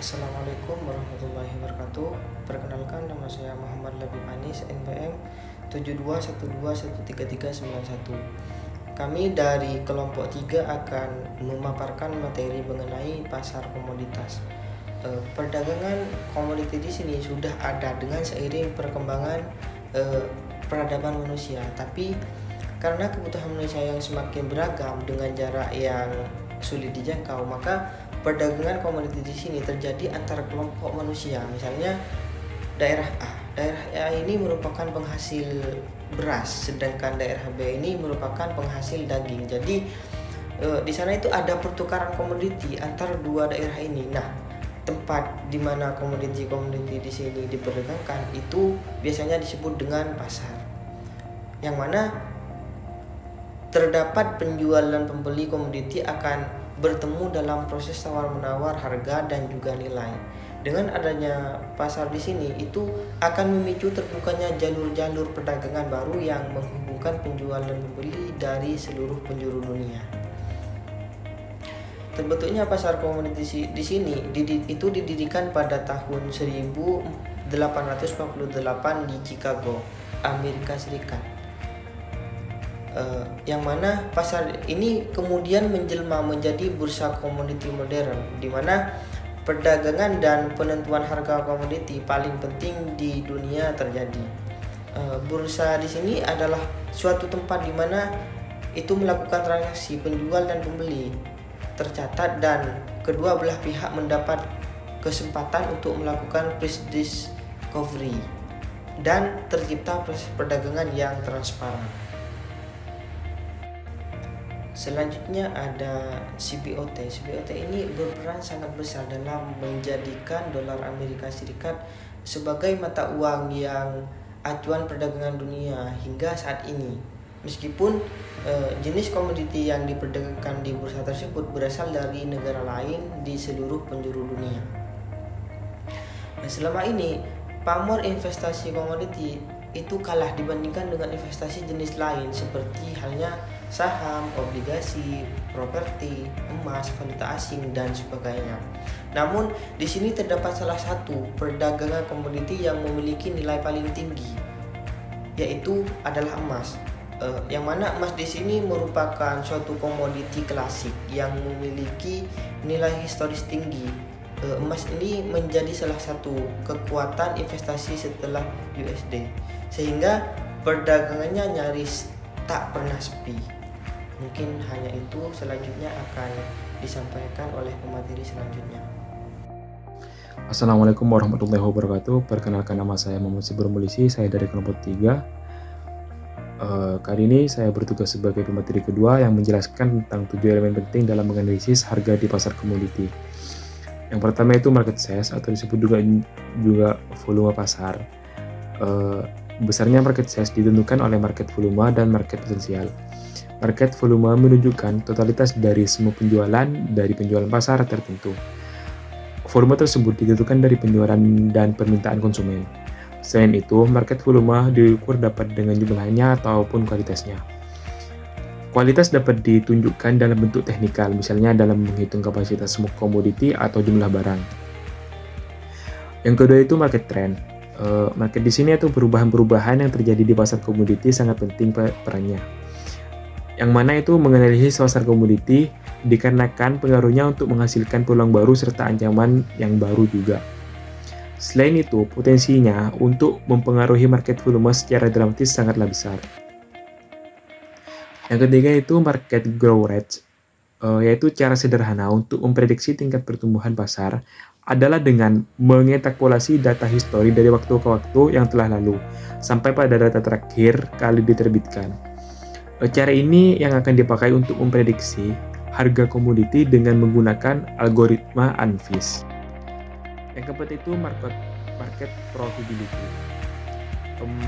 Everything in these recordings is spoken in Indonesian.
Assalamualaikum warahmatullahi wabarakatuh. Perkenalkan, nama saya Muhammad Labib Anis, NPM 7212133391. Kami dari kelompok 3 akan memaparkan materi mengenai pasar komoditas. Perdagangan komoditi di sini sudah ada dengan seiring perkembangan peradaban manusia. Tapi karena kebutuhan manusia yang semakin beragam dengan jarak yang sulit dijangkau, maka perdagangan komoditi di sini terjadi antara kelompok manusia. Misalnya daerah A. Daerah A ini merupakan penghasil beras, sedangkan daerah B ini merupakan penghasil daging. Jadi di sana itu ada pertukaran komoditi antara dua daerah ini. Nah, tempat di mana komoditi-komoditi di sini diperdagangkan itu biasanya disebut dengan pasar. Yang mana terdapat penjual dan pembeli komoditi akan bertemu dalam proses tawar-menawar harga dan juga nilai. Dengan adanya pasar di sini itu akan memicu terbukanya jalur-jalur perdagangan baru yang menghubungkan penjual dan pembeli dari seluruh penjuru dunia. Terbentuknya pasar komoditi di sini itu didirikan pada tahun 1848 di Chicago, Amerika Serikat. Yang mana pasar ini kemudian menjelma menjadi bursa komoditi modern, di mana perdagangan dan penentuan harga komoditi paling penting di dunia terjadi. Bursa di sini adalah suatu tempat di mana itu melakukan transaksi penjual dan pembeli tercatat, dan kedua belah pihak mendapat kesempatan untuk melakukan price discovery dan tercipta proses perdagangan yang transparan. Selanjutnya ada CBOT. CBOT ini berperan sangat besar dalam menjadikan dolar Amerika Serikat sebagai mata uang yang acuan perdagangan dunia hingga saat ini. Meskipun jenis komoditi yang diperdagangkan di bursa tersebut berasal dari negara lain di seluruh penjuru dunia. Nah, selama ini pamor investasi komoditi itu kalah dibandingkan dengan investasi jenis lain seperti halnya saham, obligasi, properti, emas, valuta asing, dan sebagainya. Namun di sini terdapat salah satu perdagangan komoditi yang memiliki nilai paling tinggi, yaitu adalah emas. Yang mana emas di sini merupakan suatu komoditi klasik yang memiliki nilai historis tinggi. Emas ini menjadi salah satu kekuatan investasi setelah USD, sehingga perdagangannya nyaris tak pernah sepi. Mungkin hanya itu, selanjutnya akan disampaikan oleh pemateri selanjutnya. Assalamualaikum warahmatullahi wabarakatuh. Perkenalkan, nama saya Muhammad Sibur Mulisi, saya dari kelompok 3. Kali ini saya bertugas sebagai pemateri kedua yang menjelaskan tentang 7 elemen penting dalam menganalisis harga di pasar komoditi. Yang pertama itu market size, atau disebut juga volume pasar. Besarnya market size ditentukan oleh market volume dan market potensial. Market volume menunjukkan totalitas dari semua penjualan dari penjualan pasar tertentu. Volume tersebut ditentukan dari penjualan dan permintaan konsumen. Selain itu, market volume diukur dapat dengan jumlahnya ataupun kualitasnya. Kualitas dapat ditunjukkan dalam bentuk teknikal, misalnya dalam menghitung kapasitas semua komoditi atau jumlah barang. Yang kedua itu market trend. Market di sini itu perubahan-perubahan yang terjadi di pasar komoditi sangat penting perannya. Yang mana itu menganalisis pasar komoditi dikarenakan pengaruhnya untuk menghasilkan peluang baru serta ancaman yang baru juga. Selain itu, potensinya untuk mempengaruhi market volume secara dramatis sangatlah besar. Yang ketiga itu market growth rate, yaitu cara sederhana untuk memprediksi tingkat pertumbuhan pasar adalah dengan mengekstrapolasi data histori dari waktu ke waktu yang telah lalu sampai pada data terakhir kali diterbitkan. Cara ini yang akan dipakai untuk memprediksi harga komoditi dengan menggunakan algoritma ANFIS. Yang keempat itu market profitability,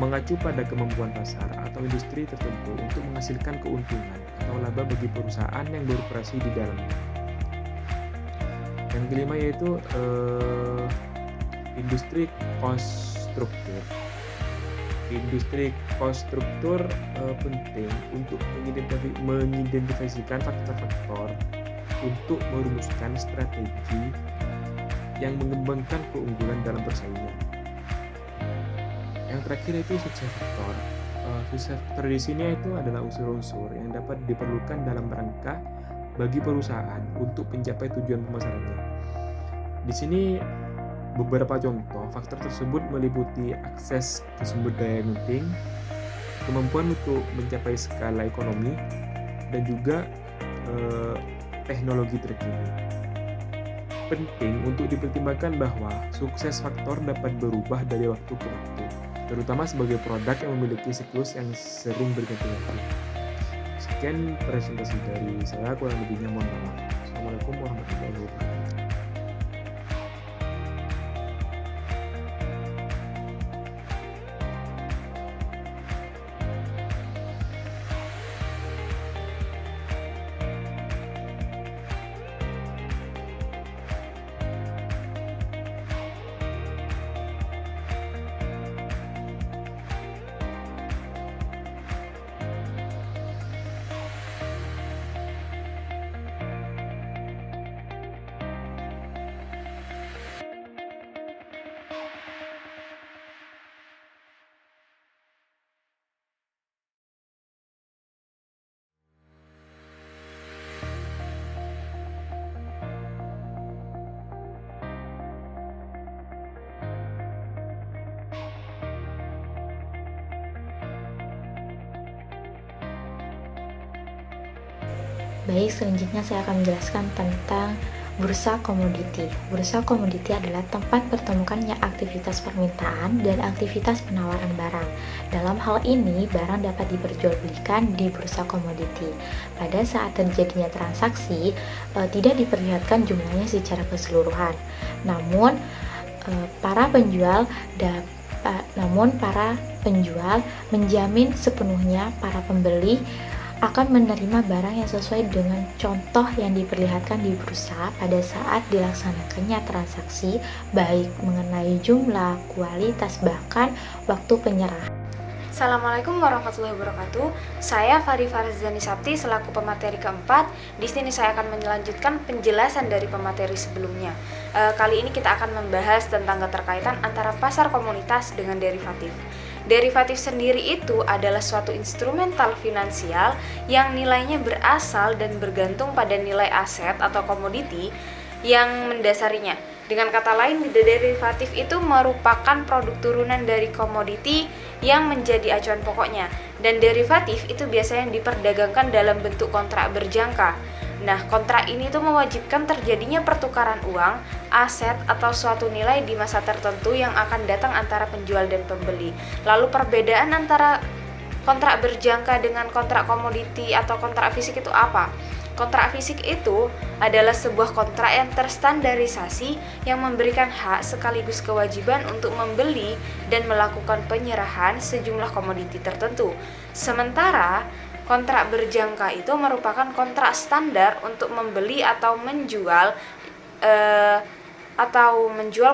mengacu pada kemampuan pasar atau industri tertentu untuk menghasilkan keuntungan atau laba bagi perusahaan yang beroperasi di dalamnya. Yang kelima yaitu industri cost structure. Industri cost struktur penting untuk mengidentifikasikan faktor-faktor untuk merumuskan strategi yang mengembangkan keunggulan dalam persaingan. Yang terakhir itu sukses faktor. Sukses faktor di sini itu adalah unsur-unsur yang dapat diperlukan dalam rangka bagi perusahaan untuk mencapai tujuan pemasarannya. Di sini beberapa contoh faktor tersebut meliputi akses ke sumber daya yang penting, kemampuan untuk mencapai skala ekonomi, dan juga teknologi terkini. Penting untuk dipertimbangkan bahwa sukses faktor dapat berubah dari waktu ke waktu, terutama sebagai produk yang memiliki siklus yang sering berganti-ganti. Sekian presentasi dari saya, kurang lebihnya mohon maaf. Assalamualaikum warahmatullahi wabarakatuh. Baik, selanjutnya saya akan menjelaskan tentang bursa komoditi. Bursa komoditi adalah tempat pertemukannya aktivitas permintaan dan aktivitas penawaran barang. Dalam hal ini, barang dapat diperjualbelikan di bursa komoditi. Pada saat terjadinya transaksi, tidak diperlihatkan jumlahnya secara keseluruhan. Namun, para penjual menjamin sepenuhnya para pembeli akan menerima barang yang sesuai dengan contoh yang diperlihatkan di bursa pada saat dilaksanakannya transaksi, baik mengenai jumlah, kualitas, bahkan waktu penyerahan. Assalamualaikum warahmatullahi wabarakatuh. Saya Fari Farzani Sapti selaku pemateri keempat. Di sini saya akan melanjutkan penjelasan dari pemateri sebelumnya. Kali ini kita akan membahas tentang keterkaitan antara pasar komoditas dengan derivatif. Derivatif sendiri itu adalah suatu instrumental finansial yang nilainya berasal dan bergantung pada nilai aset atau komoditi yang mendasarinya. Dengan kata lain, derivatif itu merupakan produk turunan dari komoditi yang menjadi acuan pokoknya. Dan derivatif itu biasanya diperdagangkan dalam bentuk kontrak berjangka. Nah, kontrak ini tuh mewajibkan terjadinya pertukaran uang, aset, atau suatu nilai di masa tertentu yang akan datang antara penjual dan pembeli. Lalu perbedaan antara kontrak berjangka dengan kontrak komoditi atau kontrak fisik itu apa? Kontrak fisik itu adalah sebuah kontrak yang terstandarisasi yang memberikan hak sekaligus kewajiban untuk membeli dan melakukan penyerahan sejumlah komoditi tertentu. Sementara kontrak berjangka itu merupakan kontrak standar untuk membeli atau menjual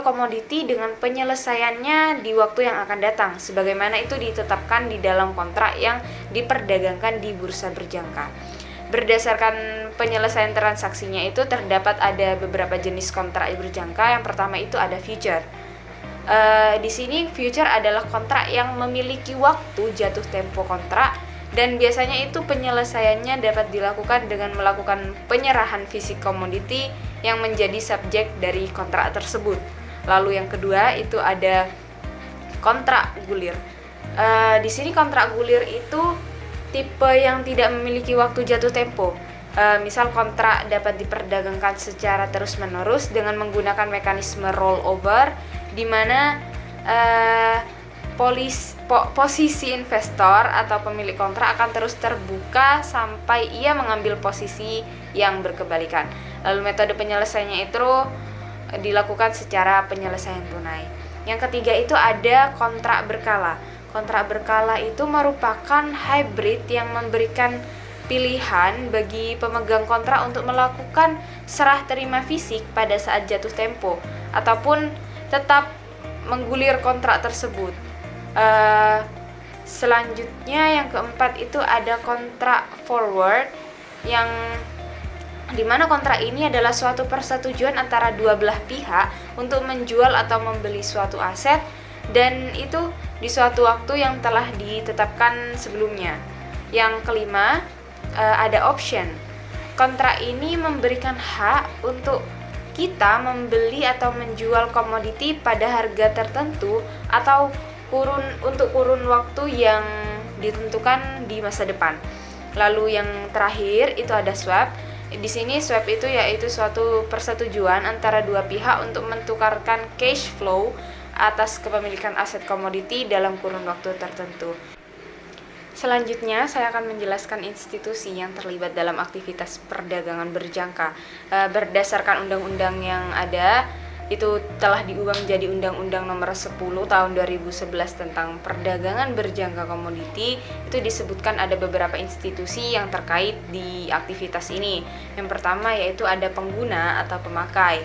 komoditi dengan penyelesaiannya di waktu yang akan datang, sebagaimana itu ditetapkan di dalam kontrak yang diperdagangkan di bursa berjangka. Berdasarkan penyelesaian transaksinya itu terdapat ada beberapa jenis kontrak berjangka. Yang pertama itu ada future. Di sini future adalah kontrak yang memiliki waktu jatuh tempo kontrak dan biasanya itu penyelesaiannya dapat dilakukan dengan melakukan penyerahan fisik komoditi yang menjadi subjek dari kontrak tersebut. Lalu yang kedua itu ada kontrak gulir. Di sini kontrak gulir itu tipe yang tidak memiliki waktu jatuh tempo. Misal kontrak dapat diperdagangkan secara terus-menerus dengan menggunakan mekanisme rollover, di mana posisi investor atau pemilik kontrak akan terus terbuka sampai ia mengambil posisi yang berkebalikan. Lalu metode penyelesaiannya itu dilakukan secara penyelesaian tunai. Yang ketiga itu ada kontrak berkala. Kontrak berkala itu merupakan hybrid yang memberikan pilihan bagi pemegang kontrak untuk melakukan serah terima fisik pada saat jatuh tempo ataupun tetap menggulir kontrak tersebut. Selanjutnya yang keempat itu ada kontrak forward yang di mana kontrak ini adalah suatu persetujuan antara dua belah pihak untuk menjual atau membeli suatu aset, dan itu di suatu waktu yang telah ditetapkan sebelumnya. Yang kelima, ada option. Kontrak ini memberikan hak untuk kita membeli atau menjual komoditi pada harga tertentu atau untuk kurun waktu yang ditentukan di masa depan. Lalu yang terakhir itu ada swap. Di sini swap itu yaitu suatu persetujuan antara dua pihak untuk mentukarkan cash flow atas kepemilikan aset komoditi dalam kurun waktu tertentu. Selanjutnya saya akan menjelaskan institusi yang terlibat dalam aktivitas perdagangan berjangka. Berdasarkan undang-undang yang ada, itu telah diubah menjadi Undang-Undang Nomor 10 Tahun 2011 tentang perdagangan berjangka komoditi. Itu disebutkan ada beberapa institusi yang terkait di aktivitas ini. Yang pertama yaitu ada pengguna atau pemakai.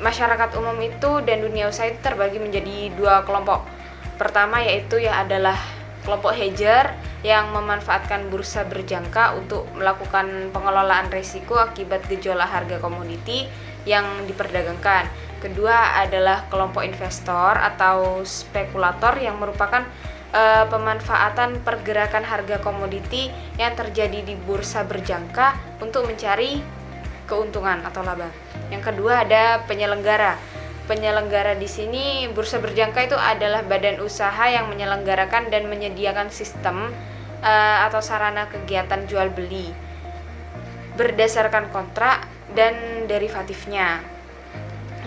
Masyarakat umum itu dan dunia usaha itu terbagi menjadi dua kelompok. Pertama yaitu adalah kelompok hedger yang memanfaatkan bursa berjangka untuk melakukan pengelolaan risiko akibat gejolak harga komoditi yang diperdagangkan. Kedua adalah kelompok investor atau spekulator yang merupakan pemanfaatan pergerakan harga komoditi yang terjadi di bursa berjangka untuk mencari keuntungan atau laba. Yang kedua ada penyelenggara. Penyelenggara di sini bursa berjangka itu adalah badan usaha yang menyelenggarakan dan menyediakan sistem atau sarana kegiatan jual beli berdasarkan kontrak dan derivatifnya.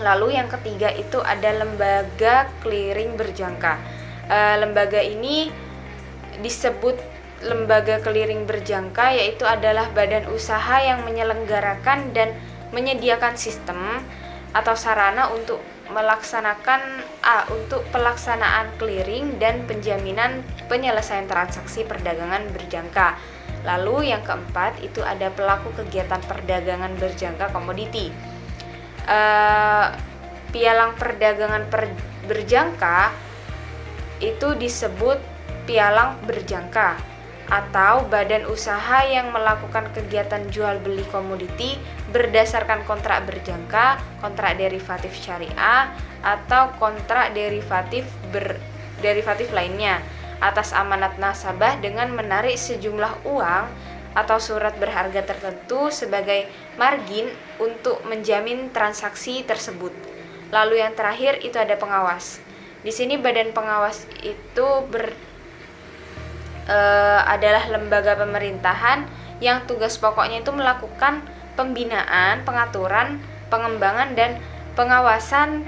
Lalu yang ketiga itu ada lembaga clearing berjangka. Lembaga ini disebut lembaga clearing berjangka yaitu adalah badan usaha yang menyelenggarakan dan menyediakan sistem atau sarana untuk pelaksanaan clearing dan penjaminan penyelesaian transaksi perdagangan berjangka. Lalu yang keempat itu ada pelaku kegiatan perdagangan berjangka komoditi. Pialang perdagangan berjangka itu disebut pialang berjangka atau badan usaha yang melakukan kegiatan jual beli komoditi berdasarkan kontrak berjangka, kontrak derivatif syariah atau kontrak derivatif lainnya atas amanat nasabah dengan menarik sejumlah uang atau surat berharga tertentu sebagai margin untuk menjamin transaksi tersebut. Lalu yang terakhir itu ada pengawas. Di sini badan pengawas itu adalah lembaga pemerintahan yang tugas pokoknya itu melakukan pembinaan, pengaturan, pengembangan dan pengawasan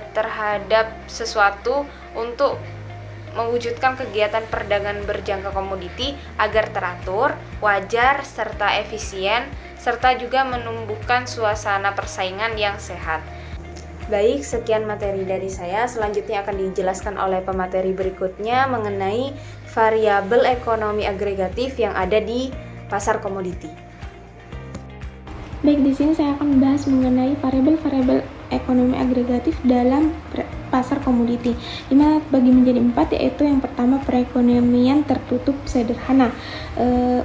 terhadap sesuatu untuk mewujudkan kegiatan perdagangan berjangka komoditi agar teratur, wajar, serta efisien, serta juga menumbuhkan suasana persaingan yang sehat. Baik, sekian materi dari saya. Selanjutnya akan dijelaskan oleh pemateri berikutnya mengenai variabel ekonomi agregatif yang ada di pasar komoditi. Baik, di sini saya akan membahas mengenai variabel-variabel ekonomi agregatif dalam pasar komoditi, di mana bagi menjadi 4, yaitu yang pertama perekonomian tertutup sederhana.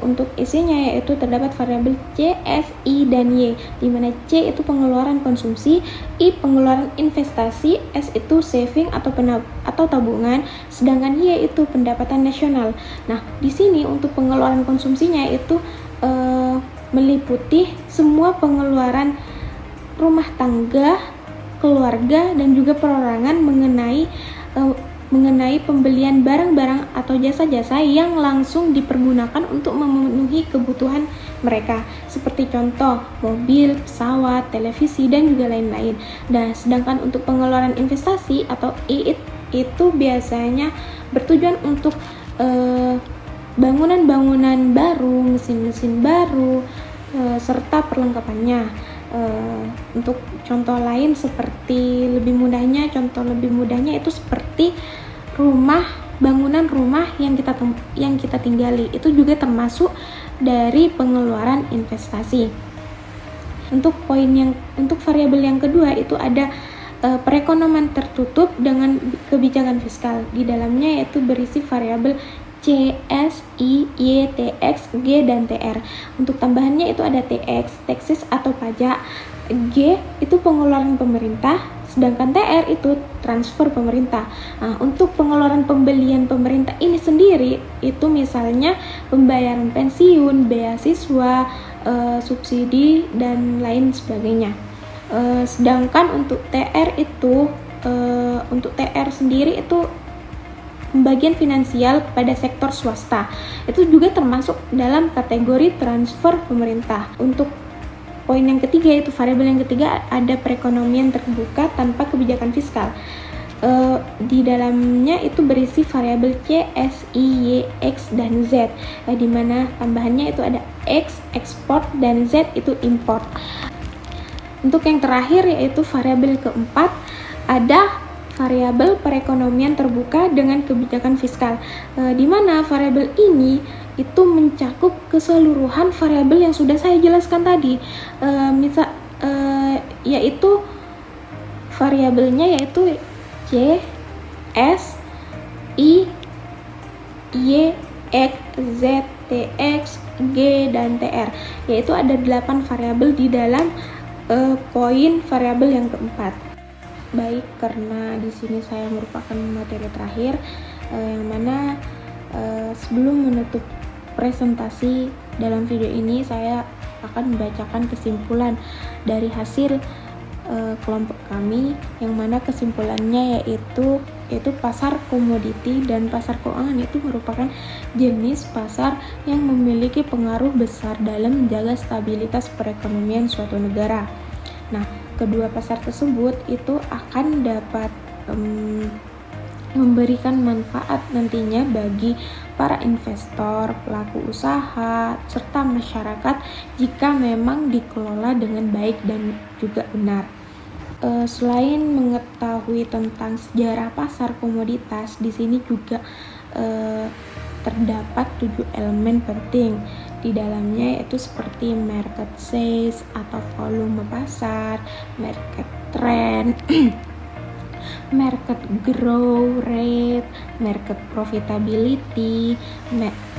Untuk isinya yaitu terdapat variabel C, S, I, dan Y, di mana C itu pengeluaran konsumsi, I pengeluaran investasi, S itu saving atau tabungan, sedangkan Y itu pendapatan nasional. Nah, di sini untuk pengeluaran konsumsinya itu meliputi semua pengeluaran rumah tangga, keluarga, dan juga perorangan mengenai pembelian barang-barang atau jasa-jasa yang langsung dipergunakan untuk memenuhi kebutuhan mereka, seperti contoh mobil, pesawat, televisi, dan juga lain-lain. Nah, sedangkan untuk pengeluaran investasi atau I itu biasanya bertujuan untuk bangunan-bangunan baru, mesin-mesin baru, serta perlengkapannya. Untuk contoh lain contoh lebih mudahnya itu seperti bangunan rumah yang kita tinggali, itu juga termasuk dari pengeluaran investasi. Untuk variabel yang kedua itu ada perekonomian tertutup dengan kebijakan fiskal. Di dalamnya yaitu berisi variabel C, S, I, Y, T, X, G, dan TR. Untuk tambahannya itu ada TX, taxes atau pajak. G itu pengeluaran pemerintah, sedangkan TR itu transfer pemerintah. Nah, untuk pengeluaran pembelian pemerintah ini sendiri itu misalnya pembayaran pensiun, beasiswa, subsidi, dan lain sebagainya. Sedangkan untuk TR itu untuk TR sendiri itu pembagian finansial kepada sektor swasta. Itu juga termasuk dalam kategori transfer pemerintah. Untuk poin yang ketiga, yaitu variabel yang ketiga, ada perekonomian terbuka tanpa kebijakan fiskal. Di dalamnya itu berisi variabel C, S, I, Y, X, dan Z, di mana tambahannya itu ada X, ekspor, dan Z itu import. Untuk yang terakhir, yaitu variabel keempat, ada variabel perekonomian terbuka dengan kebijakan fiskal, di mana variabel ini itu mencakup keseluruhan variabel yang sudah saya jelaskan tadi, yaitu variabelnya yaitu C, S, I, Y, X, Z, TX, G, dan TR, yaitu ada 8 variabel di dalam poin variabel yang keempat. Baik, karena di sini saya merupakan materi terakhir, yang mana sebelum menutup presentasi dalam video ini, saya akan membacakan kesimpulan dari hasil kelompok kami, yang mana kesimpulannya yaitu pasar komoditi dan pasar keuangan itu merupakan jenis pasar yang memiliki pengaruh besar dalam menjaga stabilitas perekonomian suatu negara. Nah, kedua pasar tersebut itu akan dapat memberikan manfaat nantinya bagi para investor, pelaku usaha, serta masyarakat jika memang dikelola dengan baik dan juga benar. Selain mengetahui tentang sejarah pasar komoditas, di sini juga terdapat 7 elemen penting di dalamnya, yaitu seperti market size atau volume pasar, market trend, market growth rate, market profitability,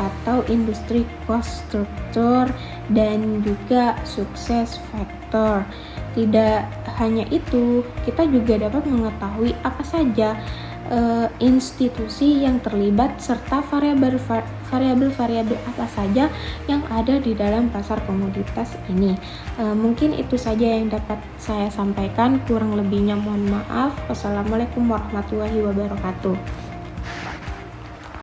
atau industry cost structure, dan juga success factor. Tidak hanya itu, kita juga dapat mengetahui apa saja institusi yang terlibat serta variabel-variabel apa saja yang ada di dalam pasar komoditas ini. Mungkin itu saja yang dapat saya sampaikan, kurang lebihnya mohon maaf. Wassalamualaikum warahmatullahi wabarakatuh.